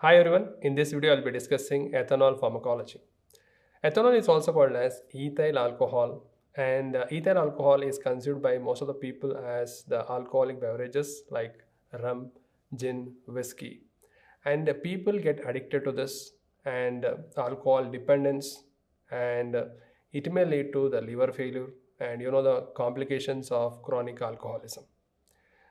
Hi everyone, in this video I'll be discussing ethanol pharmacology. Ethanol is also called as ethyl alcohol, and ethyl alcohol is consumed by most of the people as the alcoholic beverages like rum, gin, whiskey. And people get addicted to this and alcohol dependence, and it may lead to the liver failure and the complications of chronic alcoholism.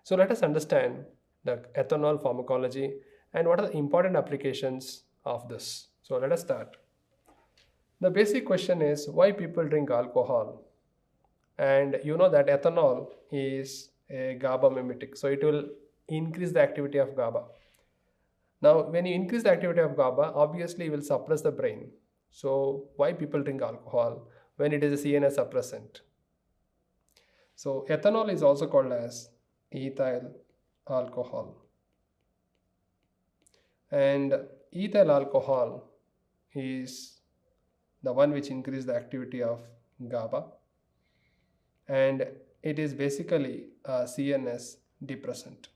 So let us understand the ethanol pharmacology and what are the important applications of this. So let us start. The basic question is why people drink alcohol. And you know that ethanol is a GABA mimetic. So it will increase the activity of GABA. Now, when you increase the activity of GABA, obviously you will suppress the brain. So why people drink alcohol when it is a CNS suppressant? So ethanol is also called as ethyl alcohol. And ethyl alcohol is the one which increases the activity of GABA, and it is basically a CNS depressant.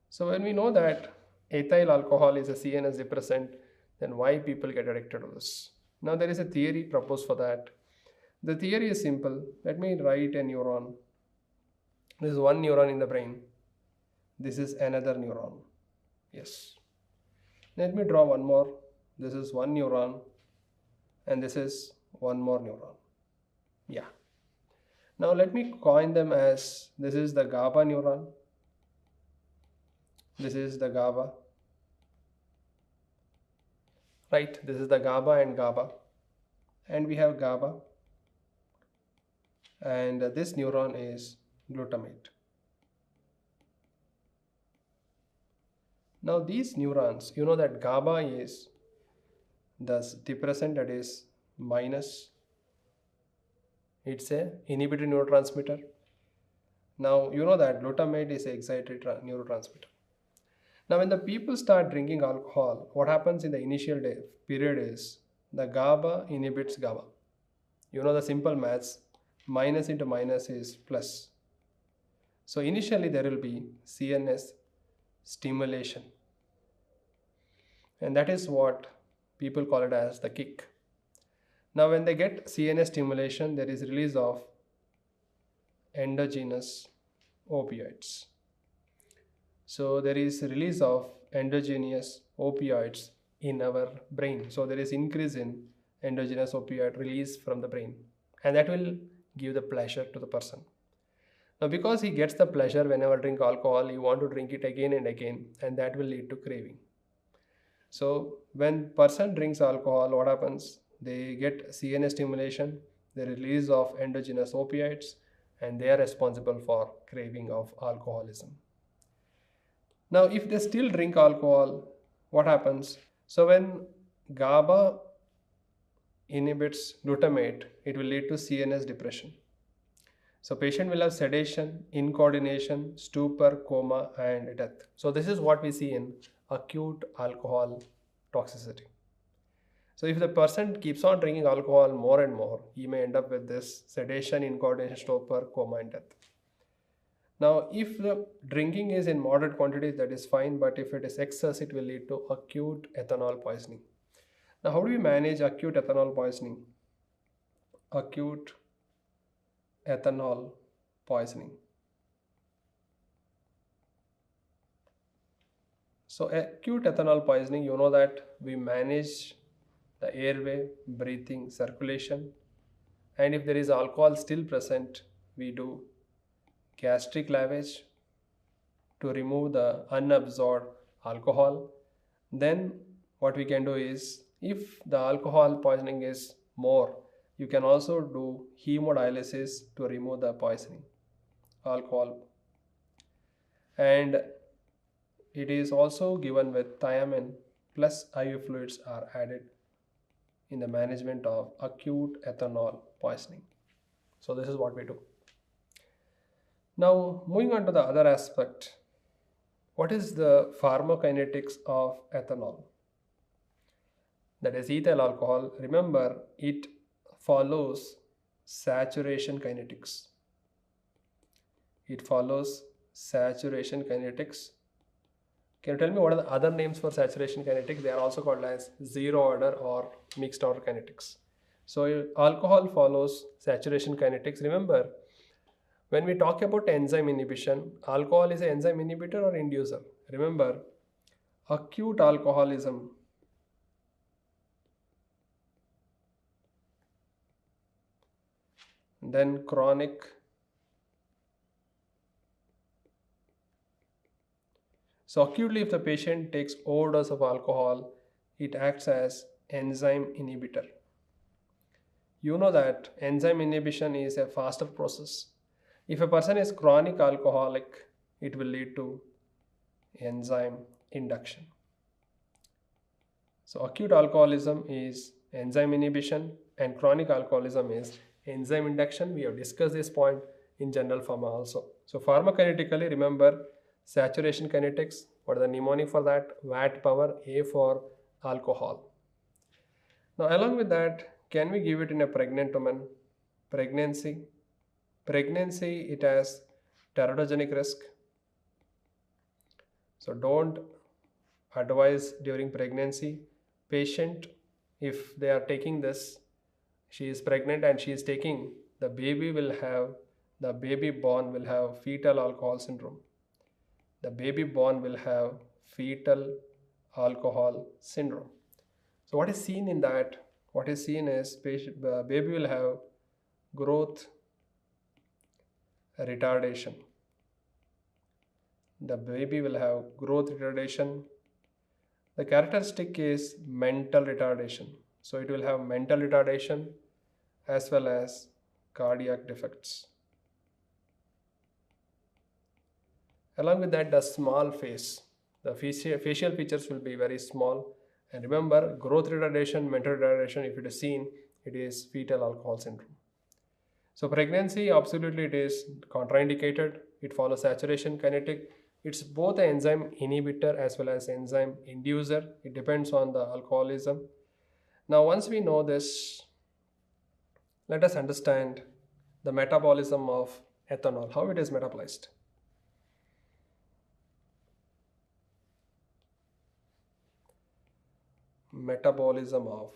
So when we know that ethyl alcohol is a CNS depressant, then why people get addicted to this? Now there is a theory proposed for that. The theory is simple. Let me write a neuron. This is one neuron in the brain. This is another neuron. Yes. Let me draw one more. This is one neuron and this is one more neuron. Yeah. Now let me coin them as this is the GABA neuron. This is the GABA. Right, this is the GABA and GABA. And we have GABA. And this neuron is glutamate. Now these neurons, you know that GABA is the depressant, that is minus. It's a inhibitory neurotransmitter. Now you know that glutamate is an excitatory neurotransmitter. Now when the people start drinking alcohol, what happens in the initial period is the GABA inhibits GABA. You know the simple maths, minus into minus is plus. So initially there will be CNS stimulation, and that is what people call it as the kick. Now when they get CNS stimulation, there is release of endogenous opioids. So there is release of endogenous opioids in our brain. So there is increase in endogenous opioid release from the brain, and that will give the pleasure to the person. Now because he gets the pleasure whenever drink alcohol, he want to drink it again and again, and that will lead to craving. So when person drinks alcohol, what happens? They get CNS stimulation, the release of endogenous opioids, and they are responsible for craving of alcoholism. Now if they still drink alcohol, what happens? So when GABA inhibits glutamate, it will lead to CNS depression. So patient will have sedation, incoordination, stupor, coma, and death. So this is what we see in acute alcohol toxicity. So if the person keeps on drinking alcohol more and more, he may end up with this sedation, incoordination, stupor, coma, and death. Now if the drinking is in moderate quantities, that is fine, but if it is excess, it will lead to acute ethanol poisoning. Now how do we manage acute ethanol poisoning? Acute ethanol poisoning. So acute ethanol poisoning, you know that we manage the airway, breathing, circulation, and if there is alcohol still present, we do gastric lavage to remove the unabsorbed alcohol. Then what we can do is, if the alcohol poisoning is more, you can also do hemodialysis to remove the poisoning alcohol. And it is also given with thiamine plus IV fluids are added in the management of acute ethanol poisoning. So this is what we do. Now moving on to the other aspect, what is the pharmacokinetics of ethanol? That is ethyl alcohol. Remember, it follows saturation kinetics. It follows saturation kinetics Can you tell me what are the other names for saturation kinetics? They are also called as zero order or mixed order kinetics. So alcohol follows saturation kinetics. Remember, when we talk about enzyme inhibition, alcohol is an enzyme inhibitor or inducer. Remember, acute alcoholism, then chronic. So acutely, if the patient takes overdose of alcohol, it acts as enzyme inhibitor. You know that enzyme inhibition is a faster process. If a person is chronic alcoholic, it will lead to enzyme induction. So acute alcoholism is enzyme inhibition and chronic alcoholism is enzyme induction. We have discussed this point in general pharma also. So pharmacokinetically, remember saturation kinetics. What is the mnemonic for that? Watt power A for alcohol. Now along with that, can we give it in a pregnant woman? Pregnancy, it has teratogenic risk. So don't advise during pregnancy. Patient, if they are taking this, she is pregnant and she is taking, the baby born will have fetal alcohol syndrome. The baby born will have fetal alcohol syndrome. So what is seen in that? What is seen is baby will have growth retardation. The baby will have growth retardation. The characteristic is mental retardation. So it will have mental retardation as well as cardiac defects. Along with that, the small face. The facial features will be very small. And remember, growth retardation, mental retardation, if it is seen, it is fetal alcohol syndrome. So pregnancy, absolutely it is contraindicated. It follows saturation kinetic. It's both an enzyme inhibitor as well as enzyme inducer. It depends on the alcoholism. Now once we know this, let us understand the metabolism of ethanol, how it is metabolized. Metabolism of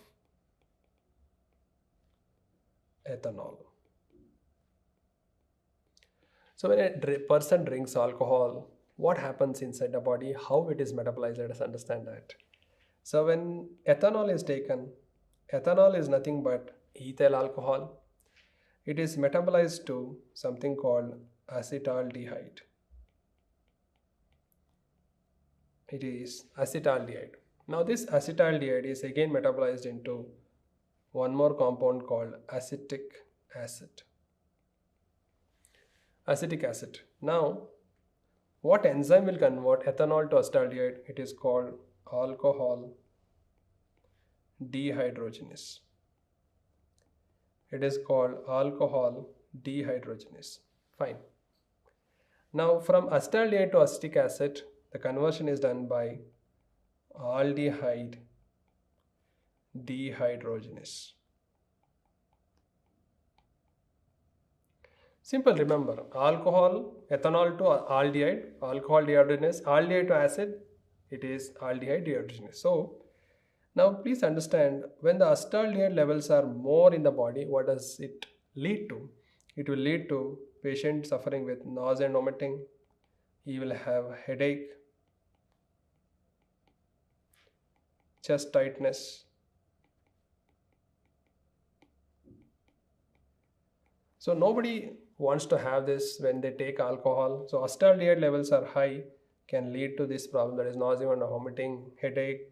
ethanol. So when a person drinks alcohol, what happens inside the body, how it is metabolized, let us understand that. So when ethanol is taken, ethanol is nothing but ethyl alcohol. It is metabolized to something called acetaldehyde. It is acetaldehyde. Now this acetaldehyde is again metabolized into one more compound called acetic acid. Acetic acid. Now what enzyme will convert ethanol to acetaldehyde? It is called alcohol dehydrogenase. It is called alcohol dehydrogenase. Fine. Now from acetaldehyde to acetic acid, the conversion is done by aldehyde dehydrogenase. Simple, remember, alcohol, ethanol to aldehyde, alcohol dehydrogenase, aldehyde to acid, it is aldehyde dehydrogenase. So now please understand, when the acetaldehyde levels are more in the body, what does it lead to? It will lead to patient suffering with nausea and vomiting. He will have headache, chest tightness. So nobody wants to have this when they take alcohol. So acetaldehyde levels are high, can lead to this problem, that is nausea and vomiting, headache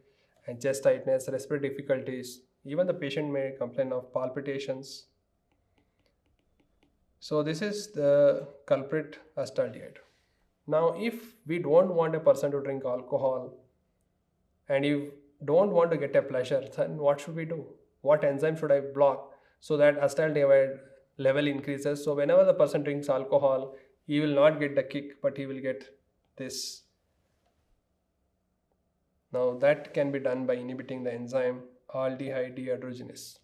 and chest tightness, respiratory difficulties. Even the patient may complain of palpitations. So this is the culprit, acetaldehyde. Now if we don't want a person to drink alcohol and you don't want to get a pleasure, then what should we do? What enzyme should I block so that acetaldehyde level increases? So whenever the person drinks alcohol, he will not get the kick, but he will get this. Now that can be done by inhibiting the enzyme aldehyde dehydrogenase.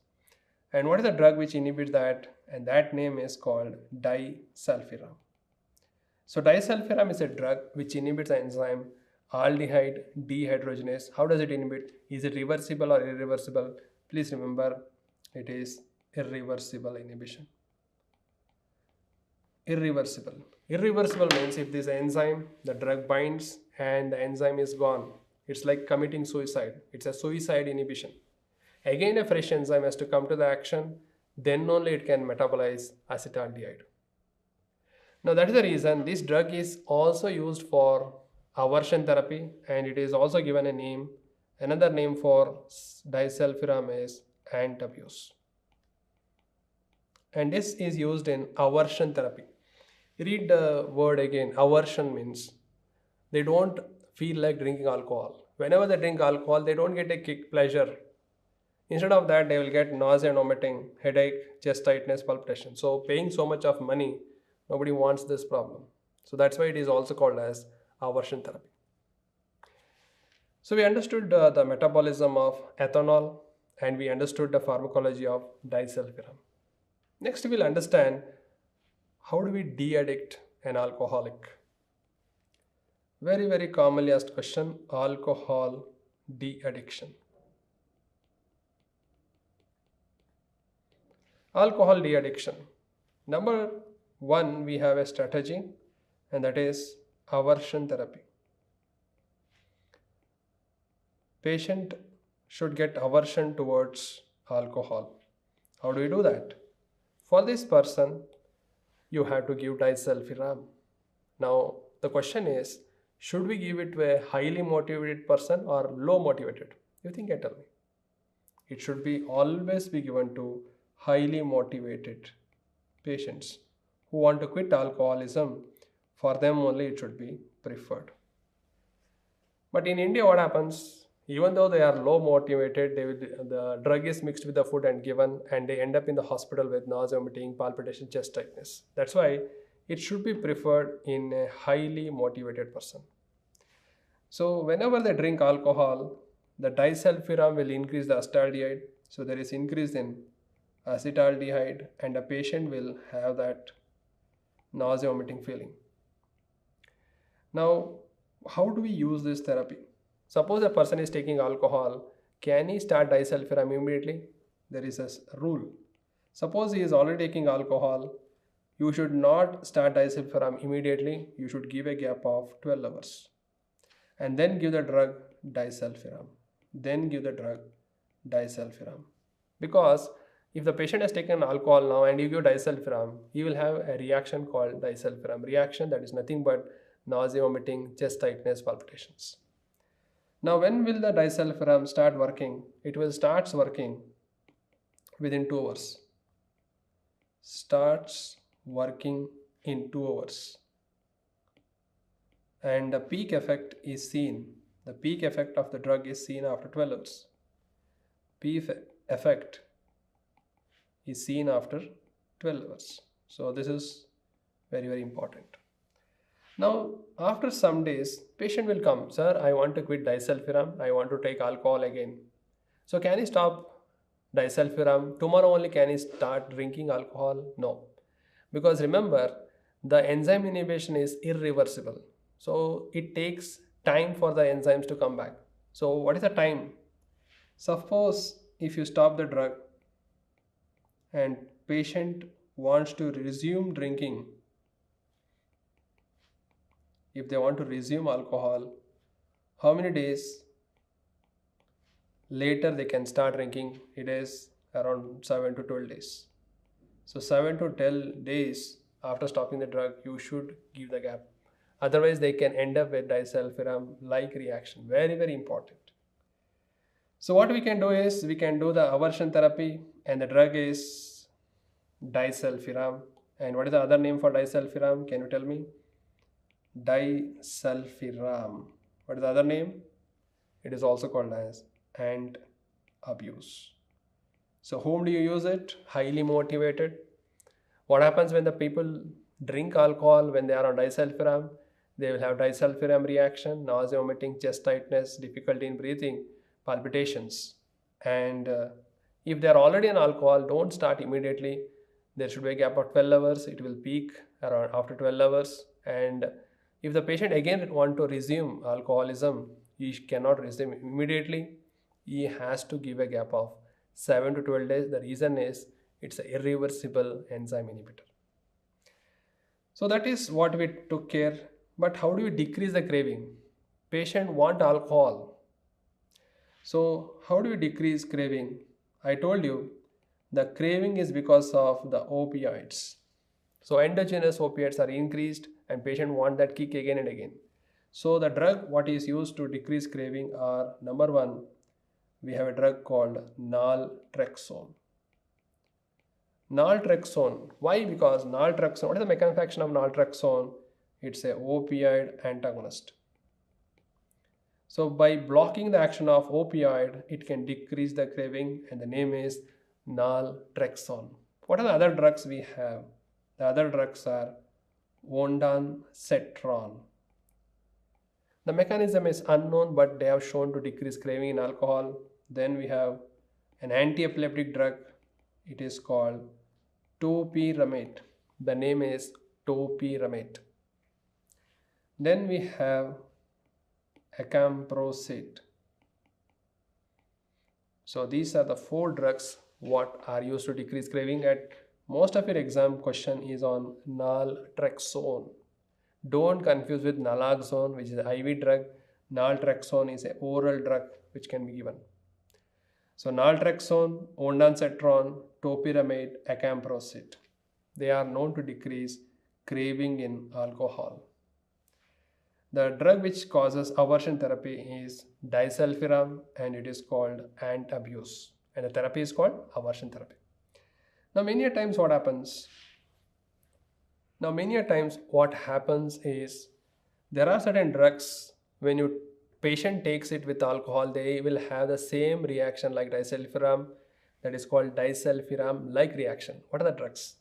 And what is the drug which inhibits that? And that name is called disulfiram. So disulfiram is a drug which inhibits the enzyme aldehyde dehydrogenase. How does it inhibit? Is it reversible or irreversible? Please remember, it is irreversible inhibition. Irreversible. Irreversible means if this enzyme, the drug binds and the enzyme is gone. It's like committing suicide. It's a suicide inhibition. Again, a fresh enzyme has to come to the action, then only it can metabolize acetaldehyde. Now that is the reason this drug is also used for aversion therapy, and it is also given a name. Another name for disulfiram is antabuse. And this is used in aversion therapy. Read the word again. Aversion means they don't feel like drinking alcohol. Whenever they drink alcohol, they don't get a kick pleasure. Instead of that, they will get nausea and vomiting, headache, chest tightness, palpitation. So paying so much of money, nobody wants this problem. So that's why it is also called as aversion therapy. So we understood the metabolism of ethanol, and we understood the pharmacology of disulfiram. Next, we will understand how do we de-addict an alcoholic. Very commonly asked question, alcohol de-addiction. Alcohol de-addiction. Number one, we have a strategy, and that is aversion therapy. Patient should get aversion towards alcohol. How do we do that? For this person, you have to give disulfiram. Now, the question is, should we give it to a highly motivated person or low motivated? You think and tell me. It should be always be given to highly motivated patients who want to quit alcoholism. For them only it should be preferred. But in India, what happens? Even though they are low motivated, the drug is mixed with the food and given, and they end up in the hospital with nausea, vomiting, palpitation, chest tightness. That's why it should be preferred in a highly motivated person. So whenever they drink alcohol, the disulfiram will increase the acetaldehyde. So there is increase in acetaldehyde, and a patient will have that nausea, vomiting feeling. Now, how do we use this therapy? Suppose a person is taking alcohol, can he start disulfiram immediately? There is a rule. Suppose he is already taking alcohol, you should not start disulfiram immediately. You should give a gap of 12 hours. And then give the drug disulfiram. Then give the drug disulfiram. Because if the patient has taken alcohol now and you give disulfiram, he will have a reaction called disulfiram reaction, that is nothing but nausea, vomiting, chest tightness, palpitations. Now, when will the disulfiram start working? It will start working within 2 hours. Starts working in 2 hours. And the peak effect is seen. The peak effect of the drug is seen after 12 hours. Peak effect is seen after 12 hours. So this is very important. Now, after some days, patient will come, sir, I want to quit disulfiram, I want to take alcohol again. So can he stop disulfiram? Tomorrow only can he start drinking alcohol? No. Because remember, the enzyme inhibition is irreversible. So it takes time for the enzymes to come back. So what is the time? Suppose if you stop the drug and patient wants to resume drinking, if they want to resume alcohol, how many days later they can start drinking? It is around 7 to 12 days. So 7 to 12 days after stopping the drug, you should give the gap. Otherwise, they can end up with disulfiram-like reaction. Very important. So what we can do is, we can do the aversion therapy, and the drug is disulfiram. And what is the other name for disulfiram? Can you tell me? Disulfiram. What is the other name? It is also called as antabuse. So whom do you use it? Highly motivated. What happens when the people drink alcohol when they are on disulfiram? They will have disulfiram reaction, nausea, vomiting, chest tightness, difficulty in breathing, palpitations. And if they are already on alcohol, don't start immediately. There should be a gap of 12 hours. It will peak around after 12 hours. And If the patient again want to resume alcoholism, he cannot resume immediately. He has to give a gap of 7 to 12 days. The reason is it's an irreversible enzyme inhibitor. So that is what we took care. But how do we decrease the craving? Patient want alcohol. So how do we decrease craving? I told you the craving is because of the opioids. So endogenous opioids are increased and patient want that kick again and again. So the drug what is used to decrease craving are, number one, we have a drug called naltrexone. Naltrexone. Why? Because naltrexone, what is the mechanism of action of naltrexone? It's a opioid antagonist. So by blocking the action of opioid, it can decrease the craving, and the name is naltrexone. What are the other drugs we have? The other drugs are ondansetron. The mechanism is unknown, but they have shown to decrease craving in alcohol. Then we have an anti-epileptic drug. It is called topiramate. The name is topiramate. Then we have acamprosate. So these are the 4 drugs what are used to decrease craving. At most of your exam question is on naltrexone. Don't confuse with naloxone, which is an IV drug. Naltrexone is an oral drug which can be given. So naltrexone, ondansetron, topiramate, acamprosate. They are known to decrease craving in alcohol. The drug which causes aversion therapy is disulfiram, and it is called antabuse. And the therapy is called aversion therapy. Now many times what happens is there are certain drugs when you patient takes it with alcohol, they will have the same reaction like disulfiram, that is called disulfiram like reaction. What are the drugs?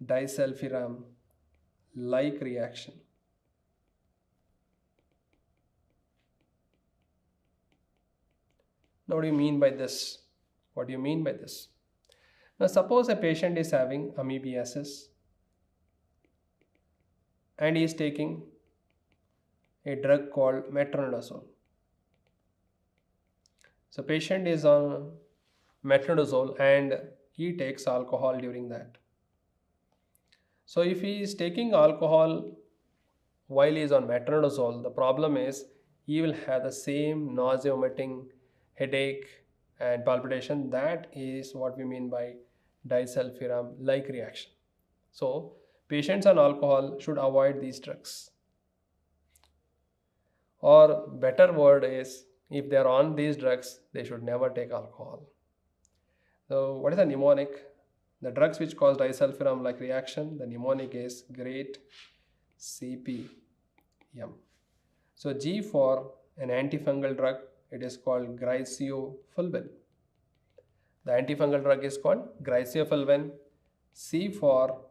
Disulfiram like reaction. Now what do you mean by this? What do you mean by this? Now suppose a patient is having amoebiasis and he is taking a drug called metronidazole. So patient is on metronidazole and he takes alcohol during that. So if he is taking alcohol while he is on metronidazole, the problem is he will have the same nausea, vomiting, headache and palpitation. That is what we mean by disulfiram like reaction. So patients on alcohol should avoid these drugs. Or better word is, if they are on these drugs, they should never take alcohol. So what is a mnemonic? The drugs which cause disulfiram like reaction, the mnemonic is great CP M. So G for an antifungal drug, it is called griseofulvin. The antifungal drug is called griseofulvin. C for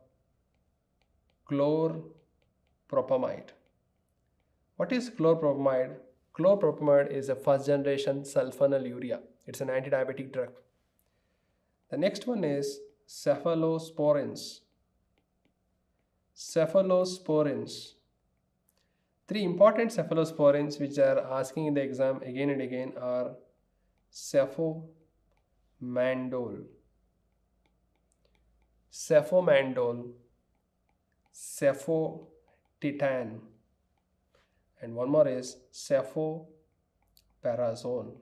chlorpropamide. What is chlorpropamide? Chlorpropamide is a first generation sulfonylurea. It's an antidiabetic drug. The next one is cephalosporins. Cephalosporins. 3 important cephalosporins which are asking in the exam again and again are cefomandole, cefotitan, and one more is cefoperazone.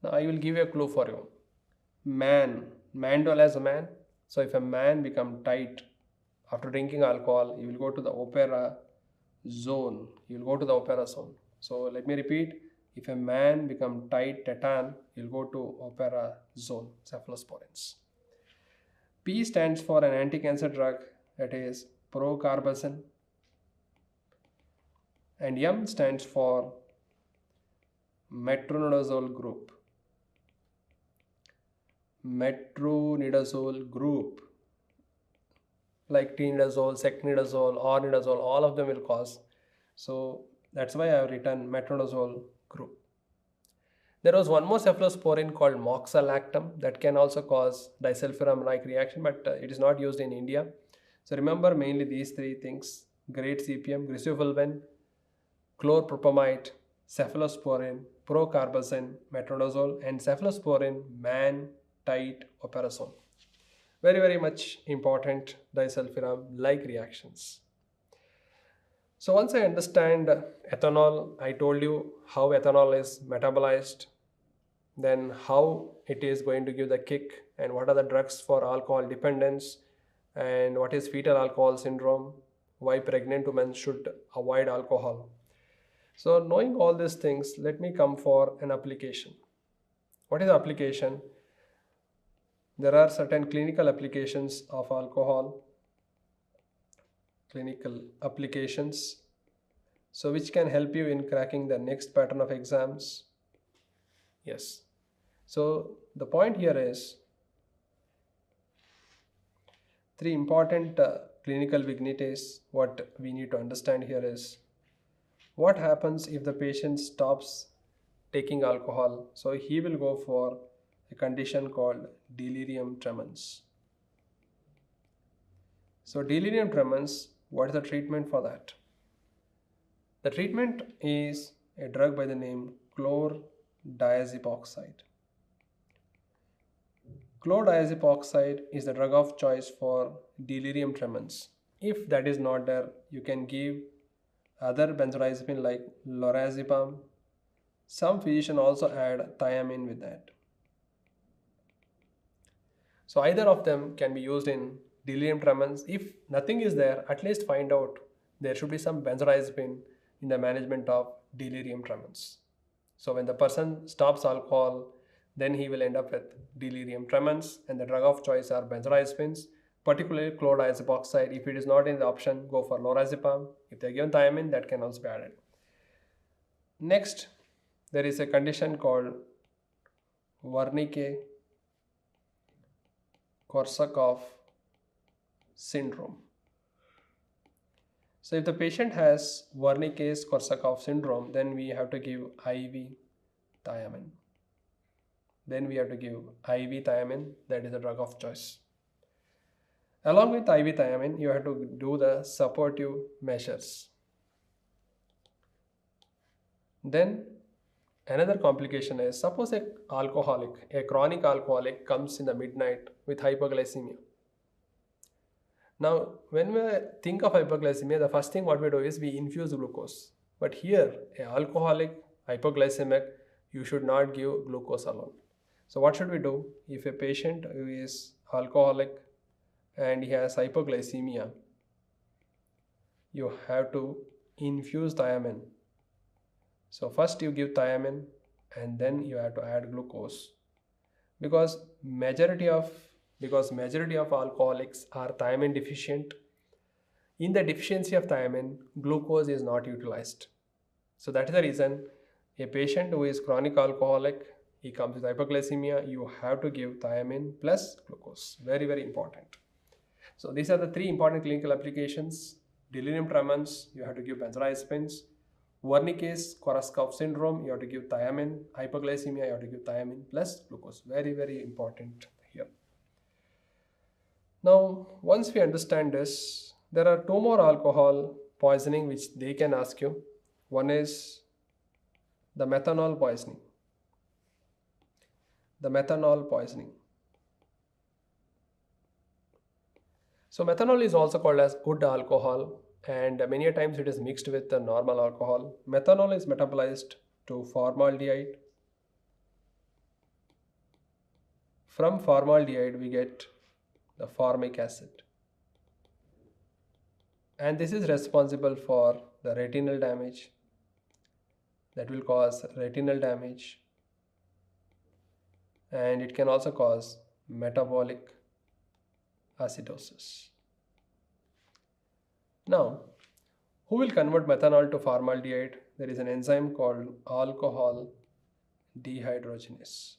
Now I will give you a clue for you. Mandole as a man. So if a man become tight after drinking alcohol, he will go to the opera zone. He will go to the opera zone. So let me repeat. If a man become tight, tetan, he will go to opera zone, cephalosporins. P stands for an anti-cancer drug, that is procarbazine. And M stands for metronidazole group. Metronidazole group, like tinidazole, secnidazole, ornidazole, all of them will cause. So that's why I have written metronidazole group. There was one more cephalosporin called moxalactam that can also cause disulfiram like reaction, but it is not used in India. So remember mainly these 3 things. great CPM, griseofulvin, chlorpropamide, cephalosporin, procarbazine, metronidazole, and cephalosporin, man, tite, operazole. Very, very much important disulfiram-like reactions. So once I understand ethanol, I told you how ethanol is metabolized, then how it is going to give the kick, and what are the drugs for alcohol dependence, and what is fetal alcohol syndrome, why pregnant women should avoid alcohol. So knowing all these things, let me come for an application. What is application? There are certain clinical applications of alcohol, clinical applications, so which can help you in cracking the next pattern of exams. Yes. So the point here is three important clinical vignettes. What we need to understand here is what happens if the patient stops taking alcohol. So he will go for a condition called delirium tremens. So delirium tremens, what is the treatment for that? The treatment is a drug by the name chlordiazepoxide. Chlordiazepoxide is the drug of choice for delirium tremens. If that is not there, you can give other benzodiazepine like lorazepam. Some physicians also add thiamine with that. So either of them can be used in delirium tremens. If nothing is there, at least find out there should be some benzodiazepine in the management of delirium tremens. So when the person stops alcohol, then he will end up with delirium tremens, and the drug of choice are benzodiazepines, particularly chlordiazepoxide. If it is not in the option, go for lorazepam. If they are given thiamine, that can also be added. Next, there is a condition called Wernicke-Korsakoff syndrome. So if the patient has Wernicke-Korsakoff syndrome, then we have to give IV thiamine. That is the drug of choice. Along with IV thiamine, you have to do the supportive measures. Then another complication is, suppose a chronic alcoholic comes in the midnight with hypoglycemia. Now, when we think of hypoglycemia, the first thing what we do is we infuse glucose. But here, an alcoholic hypoglycemic, you should not give glucose alone. So what should we do? If a patient who is alcoholic and he has hypoglycemia, you have to infuse thiamine. So first you give thiamine and then you have to add glucose, because majority of alcoholics are thiamine deficient. In the deficiency of thiamine, glucose is not utilized. So that is the reason a patient who is chronic alcoholic, he comes with hypoglycemia, you have to give thiamine plus glucose. Very, very important. So these are the three important clinical applications. Delirium tremens, you have to give benzodiazepines. Wernicke-Korsakoff syndrome, you have to give thiamine. Hypoglycemia, you have to give thiamine plus glucose. Very, very important here. Now, once we understand this, there are two more alcohol poisoning which they can ask you. One is the methanol poisoning. So methanol is also called as wood alcohol, and many a times it is mixed with the normal alcohol. Methanol is metabolized to formaldehyde. From formaldehyde we get the formic acid, and this is responsible for the retinal damage. That will cause retinal damage, and it can also cause metabolic acidosis. Now, who will convert methanol to formaldehyde? There is an enzyme called alcohol dehydrogenase.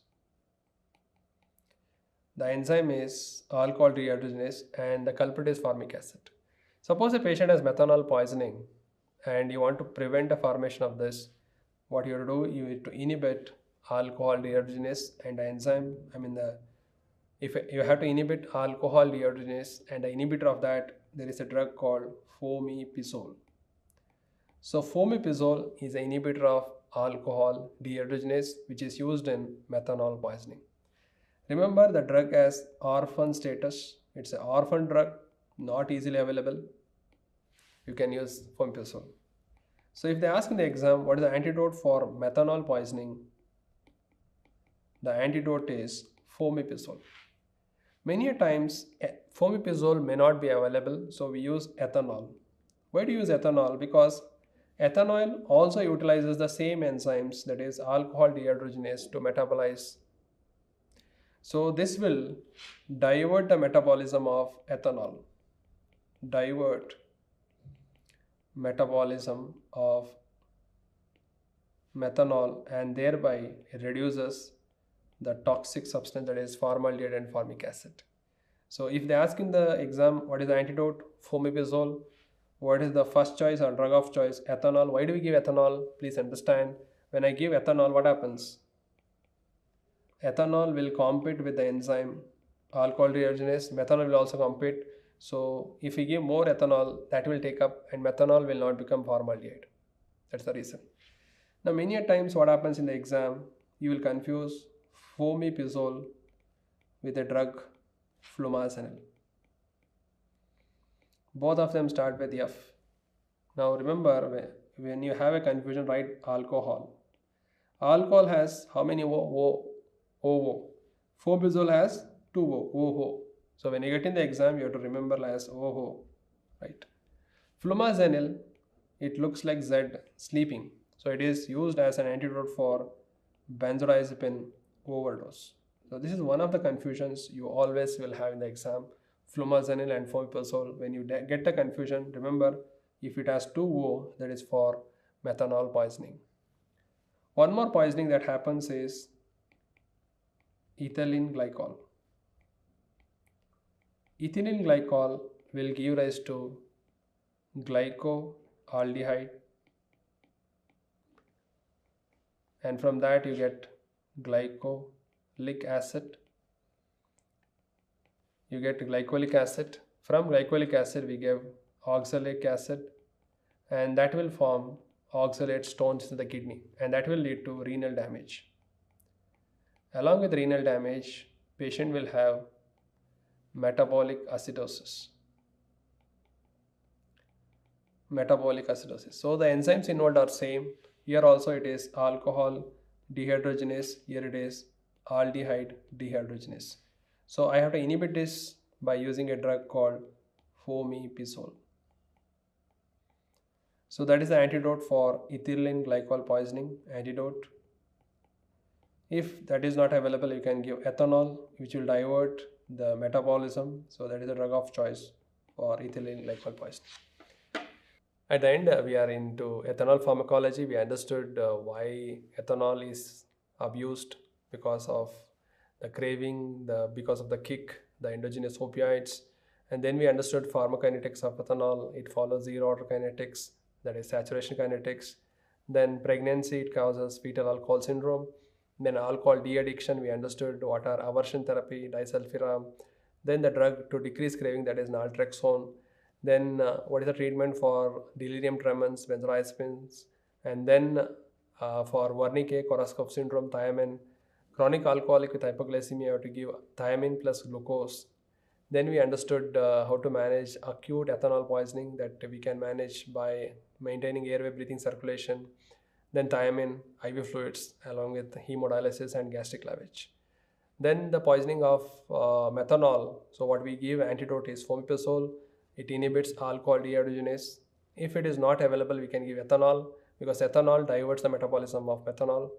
The enzyme is alcohol dehydrogenase and the culprit is formic acid. Suppose a patient has methanol poisoning and you want to prevent the formation of this. What you have to do, you need to inhibit alcohol dehydrogenase and the enzyme. If you have to inhibit alcohol dehydrogenase and the inhibitor of that, there is a drug called fomepizole. So fomepizole is an inhibitor of alcohol dehydrogenase, which is used in methanol poisoning. Remember, the drug has orphan status. It's an orphan drug, not easily available. You can use fomepizole. So if they ask in the exam, what is the antidote for methanol poisoning? The antidote is fomepizole. Many a times, fomepizole may not be available, so we use ethanol. Why do you use ethanol? Because ethanol also utilizes the same enzymes, that is alcohol dehydrogenase, to metabolize. So this will divert the metabolism of ethanol. Divert metabolism of methanol, and thereby reduces the toxic substance, that is formaldehyde and formic acid. So if they ask in the exam what is the antidote, fomepizole, what is the first choice or drug of choice, ethanol. Why do we give ethanol? Please understand, when I give ethanol, what happens? Ethanol will compete with the enzyme alcohol dehydrogenase. Methanol will also compete. So if we give more ethanol, that will take up, and methanol will not become formaldehyde. That's the reason. Now many a times what happens in the exam, you will confuse fomepizole with the drug flumazenil. Both of them start with F. Now remember, when you have a confusion, write alcohol. Alcohol has how many O? OO. Fomepizole has 2 O, OO. So when you get in the exam, you have to remember as OO, right? Flumazenil, it looks like Z, sleeping. So it is used as an antidote for benzodiazepine overdose. So this is one of the confusions you always will have in the exam. Flumazenil and fomepizole. When you get the confusion, remember, if it has 2O, that is for methanol poisoning. One more poisoning that happens is ethylene glycol. Ethylene glycol will give rise to glycoaldehyde, and from that you get glycolic acid. You get glycolic acid. From glycolic acid we give oxalic acid, and that will form oxalate stones in the kidney, and that will lead to renal damage. Along with renal damage, patient will have metabolic acidosis. Metabolic acidosis. So the enzymes involved are same. Here also it is alcohol dehydrogenase. Here it is aldehyde dehydrogenase. So I have to inhibit this by using a drug called fomepizole. So that is the antidote for ethylene glycol poisoning. Antidote. If that is not available, you can give ethanol, which will divert the metabolism. So that is the drug of choice for ethylene glycol poisoning. At the end, we are into ethanol pharmacology. We understood why ethanol is abused because of the craving, because of the kick, the endogenous opioids. And then we understood pharmacokinetics of ethanol. It follows zero order kinetics, that is saturation kinetics. Then pregnancy, it causes fetal alcohol syndrome. Then alcohol de-addiction, we understood what are aversion therapy, disulfiram. Then the drug to decrease craving, that is naltrexone. Then what is the treatment for delirium tremens, benzodiazepines. And then for Wernicke, Korsakoff syndrome, thiamine. Chronic alcoholic with hypoglycemia, you have to give thiamine plus glucose. Then we understood how to manage acute ethanol poisoning, that we can manage by maintaining airway breathing circulation. Then thiamine, IV fluids along with hemodialysis and gastric lavage. Then the poisoning of methanol. So what we give antidote is fomepizole. It inhibits alcohol dehydrogenase. If it is not available, we can give ethanol, because ethanol diverts the metabolism of methanol.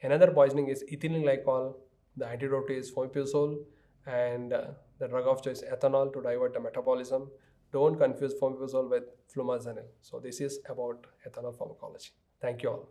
Another poisoning is ethylene glycol. The antidote is fomepizole, and the drug of choice ethanol to divert the metabolism. Don't confuse fomepizole with flumazenil. So this is about ethanol pharmacology. Thank you all.